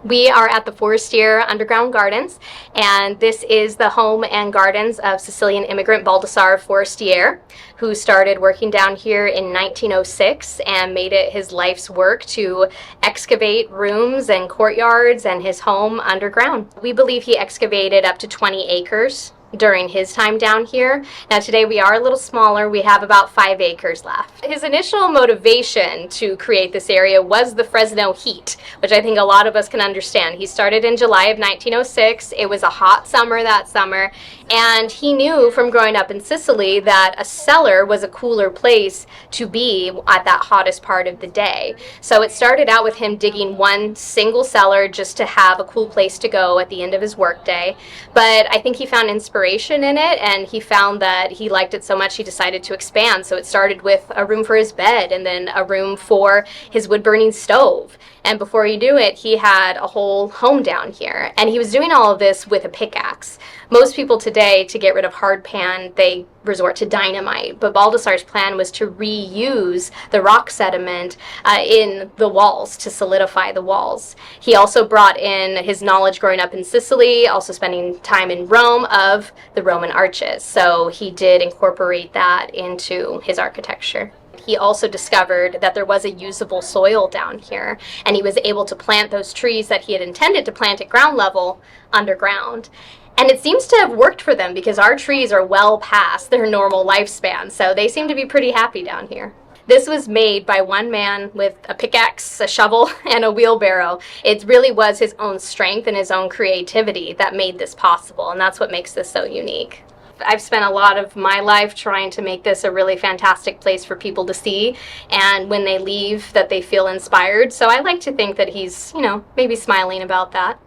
We are at the Forestiere Underground Gardens, and this is the home and gardens of Sicilian immigrant Baldassare Forestiere, who started working down here in 1906 and made it his life's work to excavate rooms and courtyards and his home underground. We believe he excavated up to 20 acres during his time down here. Now today we are a little smaller. We have about 5 acres left. His initial motivation to create this area was the Fresno heat, which I think a lot of us can understand. He started in July of 1906. It was a hot summer that summer, and he knew from growing up in Sicily that a cellar was a cooler place to be at that hottest part of the day. So it started out with him digging one single cellar just to have a cool place to go at the end of his workday. But I think he found inspiration in it, and he found that he liked it so much he decided to expand. So it started with a room for his bed and then a room for his wood-burning stove. And before he knew it, he had a whole home down here. And he was doing all of this with a pickaxe. Most people today, to get rid of hardpan, they resort to dynamite. But Baldassare's plan was to reuse the rock sediment in the walls to solidify the walls. He also brought in his knowledge growing up in Sicily, also spending time in Rome, of the Roman arches. So he did incorporate that into his architecture. He also discovered that there was a usable soil down here, and he was able to plant those trees that he had intended to plant at ground level underground. And it seems to have worked for them because our trees are well past their normal lifespan, so they seem to be pretty happy down here. This was made by one man with a pickaxe, a shovel, and a wheelbarrow. It really was his own strength and his own creativity that made this possible, and that's what makes this so unique. I've spent a lot of my life trying to make this a really fantastic place for people to see, and when they leave that they feel inspired. So I like to think that he's, maybe smiling about that.